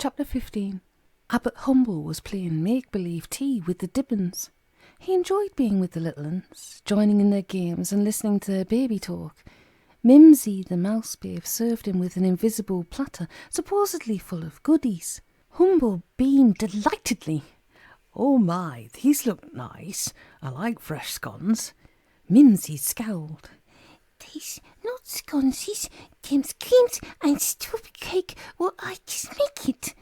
Chapter 15. Abbot Humble was playing make-believe tea with the Dibbons. He enjoyed being with the little uns, joining in their games and listening to their baby talk. Mimsy, the mouse babe, served him with an invisible platter, supposedly full of goodies. Humble beamed delightedly. "Oh my, these look nice. I like fresh scones." Mimsy scowled. "These not scones, these creams and strawberry cake. Well, I just make it."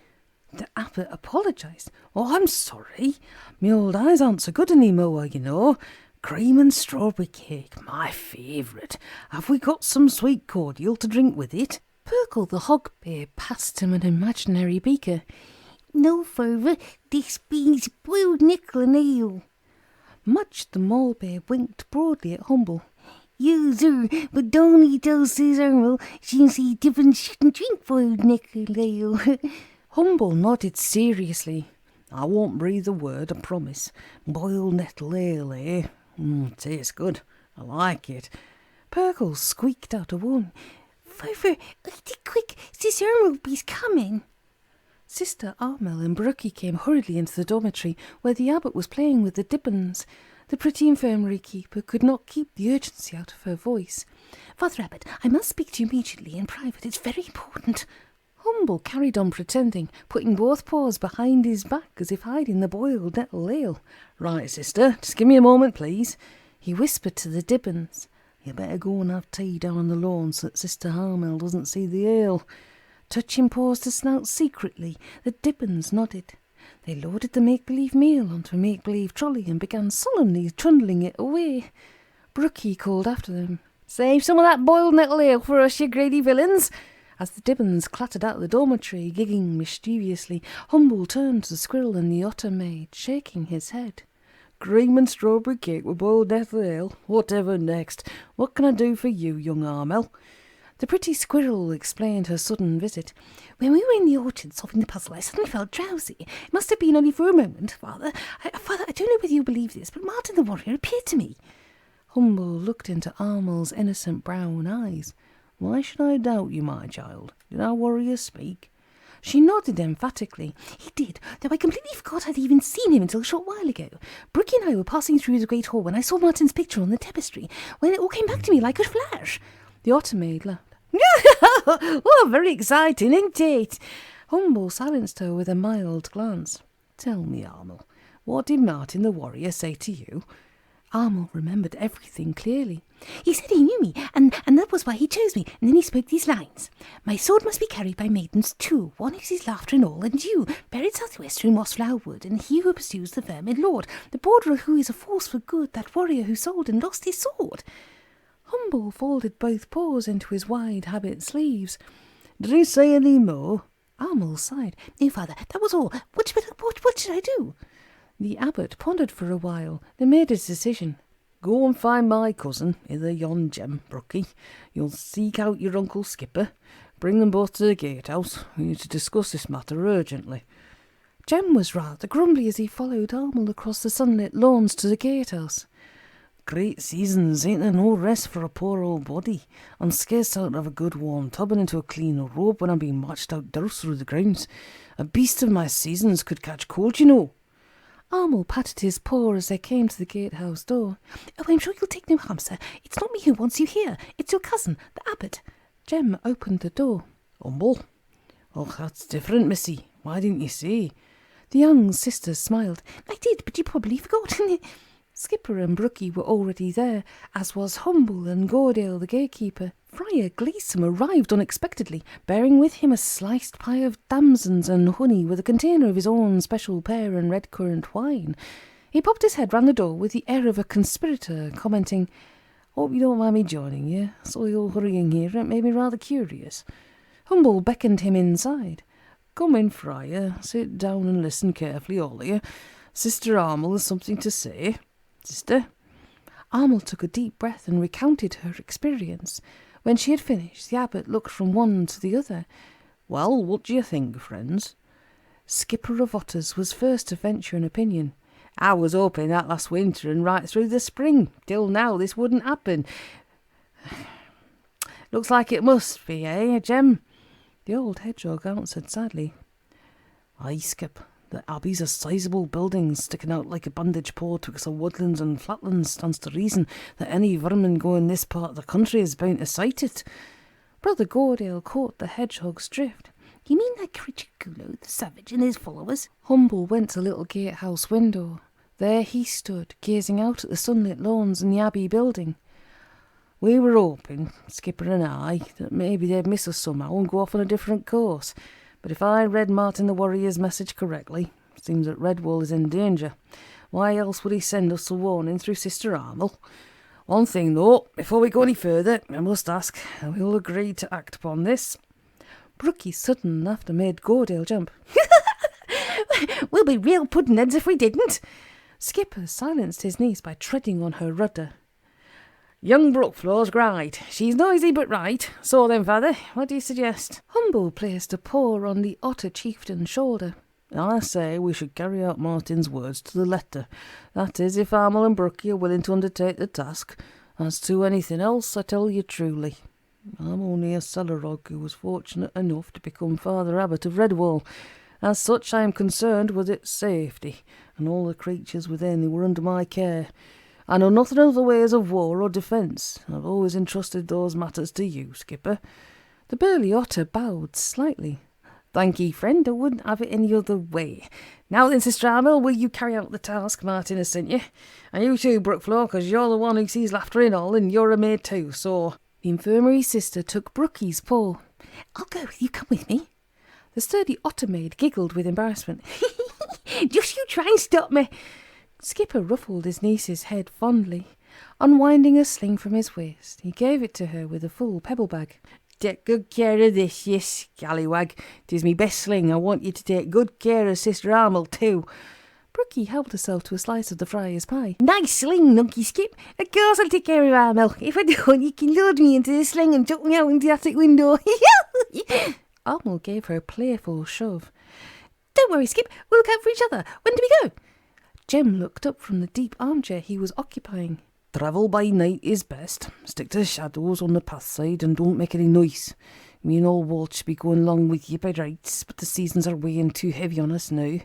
The abbot apologised. "Oh, I'm sorry. Me old eyes aren't so good anymore, you know. Cream and strawberry cake, my favourite. Have we got some sweet cordial to drink with it?" Purkle the hog babe passed him an imaginary beaker. "No further. This beans boiled nickel and ale." Mudge the mole babe winked broadly at Humble. "You, sir, but don't eat those Araltum, since he Dibbons shouldn't drink boiled nickel and ale." Humble nodded seriously. "I won't breathe a word, I promise. Boiled nettle ale, eh? Tastes good. I like it." Purkle squeaked out a warning. "Further, eat it quick, Sister Armelby's coming." Sister Armel and Brookie came hurriedly into the dormitory where the abbot was playing with the Dibbons. The pretty infirmary keeper could not keep the urgency out of her voice. "Father Abbot, I must speak to you immediately in private. It's very important." Humble carried on pretending, putting both paws behind his back as if hiding the boiled nettle ale. "Right, sister, just give me a moment, please," he whispered to the Dibbons. "You better go and have tea down on the lawn so that Sister Harmel doesn't see the ale." Touching paws to snout secretly, the Dibbons nodded. They loaded the make-believe meal onto a make-believe trolley and began solemnly trundling it away. Brookie called after them, "Save some of that boiled nettle ale for us, you greedy villains!" As the Dibbons clattered out of the dormitory, giggling mischievously, Humble turned to the squirrel and the otter maid, shaking his head. "Cream and strawberry cake with boiled nettle ale. Whatever next? What can I do for you, young Armel?" The pretty squirrel explained her sudden visit. "When we were in the orchard solving the puzzle, I suddenly felt drowsy. It must have been only for a moment, Father. I don't know whether you believe this, but Martin the warrior appeared to me." Humble looked into Armel's innocent brown eyes. "Why should I doubt you, my child? Did our warrior speak?" She nodded emphatically. "He did, though I completely forgot I'd even seen him until a short while ago. Brookie and I were passing through the great hall when I saw Martin's picture on the tapestry, when it all came back to me like a flash." The otter maid laughed. "Oh, very exciting, isn't it?" Humble silenced her with a mild glance. "Tell me, Armel, what did Martin the warrior say to you?" Armel remembered everything clearly. "He said he knew me, and that was why he chose me. And then he spoke these lines. 'My sword must be carried by maidens too. One whose is laughter and all, and you, buried southwest through Mossflower Wood, and he who pursues the vermin lord, the borderer who is a force for good, that warrior who sold and lost his sword.'" Humble folded both paws into his wide habit sleeves. "Did he say any more?" Armel sighed. "No, Father, that was all. What should I do?" The abbot pondered for a while, then made his decision. "Go and find my cousin, hither yon Jem, Brookie. You'll seek out your Uncle Skipper. Bring them both to the gatehouse. We need to discuss this matter urgently." Jem was rather grumbly as he followed Armel across the sunlit lawns to the gatehouse. "Great seasons, ain't there no rest for a poor old body? I'm scarce out of a good warm tub and into a clean robe when I'm being marched outdoors through the grounds. A beast of my seasons could catch cold, you know." Armel patted his paw as they came to the gatehouse door. "Oh, I'm sure you'll take no harm, sir. It's not me who wants you here. It's your cousin, the abbot." Jem opened the door. "Humble? Oh, that's different, missy. Why didn't you say?" The young sister smiled. "I did, but you probably forgot." Skipper and Brookie were already there, as was Humble and Gordale the gatekeeper. Friar Gleeson arrived unexpectedly, bearing with him a sliced pie of damsons and honey with a container of his own special pear and red currant wine. He popped his head round the door with the air of a conspirator, commenting, "Hope you don't mind me joining you. Saw you all hurrying here, and it made me rather curious." Humble beckoned him inside. "Come in, Friar. Sit down and listen carefully, all of you. Sister Armel has something to say. Sister?" Armel took a deep breath and recounted her experience. When she had finished, the abbot looked from one to the other. "Well, what do you think, friends?" Skipper of Otters was first to venture an opinion. "I was hoping that last winter and right through the spring. Till now this wouldn't happen. Looks like it must be, eh, Jem?" The old hedgehog answered sadly. Aye, Skip. The abbeys are sizable buildings sticking out like a bandage pole twixt the woodlands and flatlands. Stands to reason that any vermin going this part of the country is bound to sight it. Brother Gordale caught the hedgehog's drift. You mean that creature Gulo the Savage and his followers? Humble went to the little gatehouse window. There he stood, gazing out at the sunlit lawns and the abbey building. We were hoping, Skipper and I, that maybe they'd miss us somehow and go off on a different course. But if I read Martin the Warrior's message correctly, it seems that Redwall is in danger. Why else would he send us a warning through Sister Armel? One thing though, before we go any further, I must ask, and we'll agree to act upon this. Brookie's sudden laughter made Gordale jump. We'll be real puddin'-heads if we didn't. Skipper silenced his niece by treading on her rudder. Young Brookflaw's right. She's noisy but right. So then, father, what do you suggest? Humble placed a paw on the otter chieftain's shoulder. I say we should carry out Martin's words to the letter. That is, if Armel and Brookie are willing to undertake the task. As to anything else, I tell you truly, I'm only a Celarog who was fortunate enough to become Father Abbot of Redwall. As such, I am concerned with its safety, and all the creatures within who were under my care. I know nothing of the ways of war or defence. I've always entrusted those matters to you, Skipper. The burly otter bowed slightly. Thank ye, friend. I wouldn't have it any other way. Now then, Sister Armel, will you carry out the task Martin has sent you? And you too, Brookflaw, because you're the one who sees laughter in all, and you're a maid too, so... The infirmary sister took Brookie's paw. I'll go with you, come with me. The sturdy otter maid giggled with embarrassment. Just you try and stop me. Skipper ruffled his niece's head fondly. Unwinding a sling from his waist, he gave it to her with a full pebble bag. Take good care of this, you scallywag. 'Tis me best sling. I want you to take good care of Sister Armel too. Brookie helped herself to a slice of the friar's pie. Nice sling, Nunky Skip. Of course I'll take care of Armel. If I don't, you can load me into the sling and chuck me out into the attic window. Armel gave her a playful shove. Don't worry, Skip. We'll look out for each other. When do we go? Jem looked up from the deep armchair he was occupying. Travel by night is best. Stick to the shadows on the path side and don't make any noise. Me and old Walt should be going along with you by rights, but the seasons are weighing too heavy on us now.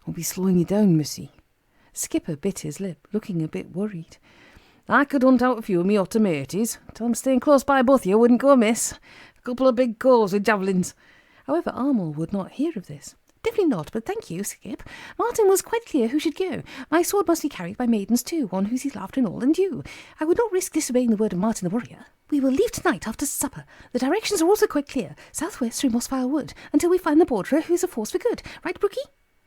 We'll be slowing you down, missy. Skipper bit his lip, looking a bit worried. I could hunt out a few of me otter mateys. Tell 'em staying close by both of you wouldn't go amiss. A couple of big coves with javelins. However, Armel would not hear of this. Definitely not, but thank you, Skip. Martin was quite clear who should go. My sword must be carried by maidens too, one who sees laughter in all, and you. I would not risk disobeying the word of Martin the Warrior. We will leave tonight after supper. The directions are also quite clear. Southwest through Mossfire Wood, until we find the borderer who is a force for good. Right, Brookie?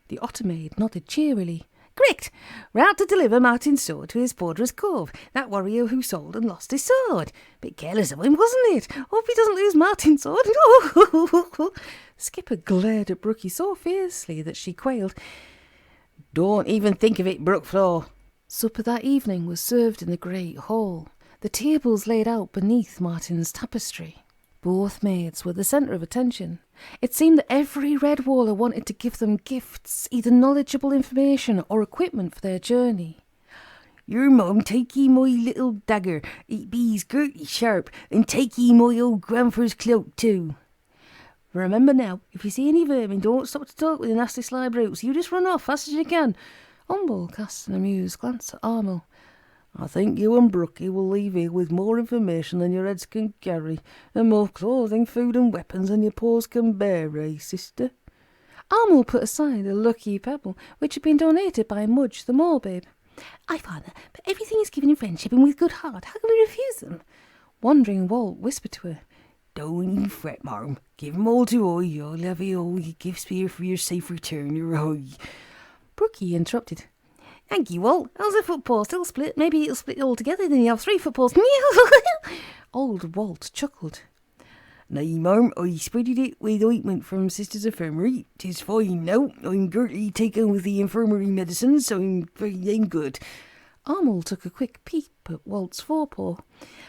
The otter maid nodded cheerily. Correct. We're out to deliver Martin's sword to his borderer's cove, that warrior who sold and lost his sword. Bit careless of him, wasn't it? Hope he doesn't lose Martin's sword. Skipper glared at Brookie so fiercely that she quailed. Don't even think of it, Brookflaw. Supper that evening was served in the great hall, the tables laid out beneath Martin's tapestry. Both maids were the centre of attention. It seemed that every Redwaller wanted to give them gifts, either knowledgeable information or equipment for their journey. Your mum, take ye my little dagger. It be's girty sharp, and take ye my old grandfather's cloak too. Remember now, if you see any vermin, don't stop to talk with the nasty sly brutes. You just run off fast as you can. Humble cast an amused glance at Armel. I think you and Brookie will leave here with more information than your heads can carry, and more clothing, food and weapons than your paws can bear, eh, sister? Armel put aside a lucky pebble, which had been donated by Mudge the mole babe. Aye, father, but everything is given in friendship and with good heart. How can we refuse them? Wondering Walt whispered to her. Don't you fret, marm. Give 'em all to I. I'll have all your gifts here for your safe return, your eye. Brookie interrupted. Thank you, Walt. How's the football still split? Maybe it'll split all together, then you have 3 footballs. Old Walt chuckled. Nay, marm, I spreaded it with ointment from Sister's infirmary. 'Tis fine now. I'm girtily taken with the infirmary medicine, so I'm very damn good. Armel took a quick peep at Walt's forepaw.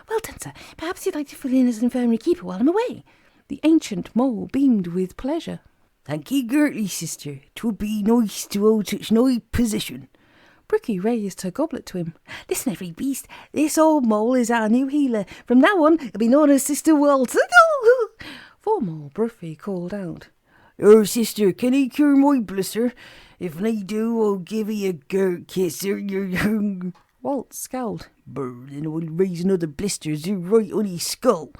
Well done, sir. Perhaps you'd like to fill in as an infirmary keeper while I'm away. The ancient mole beamed with pleasure. Thank ye, girtly, sister. 'Twould be nice to hold such nice position. Brookie raised her goblet to him. Listen, every beast, this old mole is our new healer. From now on, it'll be known as Sister Walt. Formal Bruffy called out. "Oh, sister, can he cure my blister? If they do, I'll give 'ee a gurt kiss." Walt scowled. "Then I'll raise another blisters right on his skull."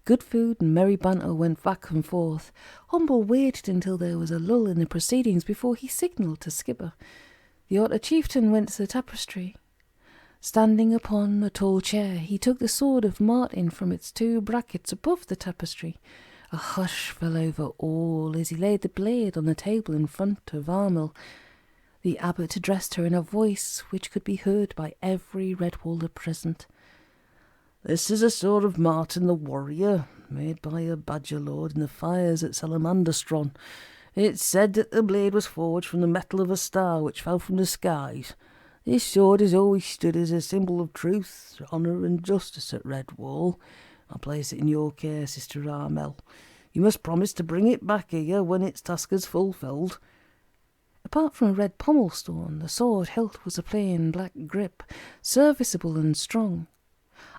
Good food and merry banter went back and forth. Humble waited until there was a lull in the proceedings before he signalled to Skipper. The otter chieftain went to the tapestry. Standing upon a tall chair, he took the sword of Martin from its 2 brackets above the tapestry. A hush fell over all as he laid the blade on the table in front of Armel. The abbot addressed her in a voice which could be heard by every Redwalder present. "This is a sword of Martin the warrior, made by a badger lord in the fires at Salamanderstron. It's said that the blade was forged from the metal of a star which fell from the skies. This sword has always stood as a symbol of truth, honour and justice at Redwall. I place it in your care, Sister Armel. You must promise to bring it back here when its task is fulfilled." Apart from a red pommel stone, the sword hilt was a plain black grip, serviceable and strong.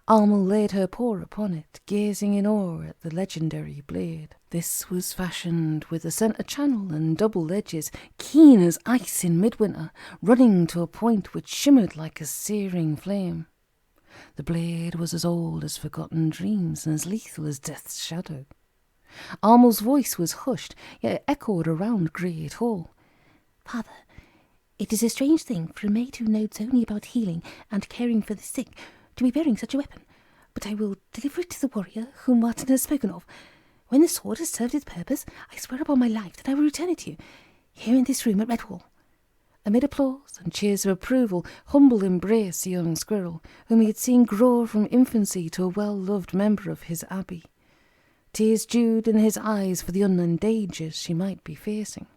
Armel laid her paw upon it, gazing in awe at the legendary blade. This was fashioned with a centre channel and double edges, keen as ice in midwinter, running to a point which shimmered like a searing flame. The blade was as old as forgotten dreams and as lethal as death's shadow. Armel's voice was hushed, yet it echoed around Great Hall. "Father, it is a strange thing for a maid who knows only about healing and caring for the sick to be bearing such a weapon, but I will deliver it to the warrior whom Martin has spoken of. When the sword has served its purpose, I swear upon my life that I will return it to you, here in this room at Redwall." Amid applause and cheers of approval, Humble embraced the young squirrel, whom he had seen grow from infancy to a well-loved member of his abbey. Tears dewed in his eyes for the unknown dangers she might be facing.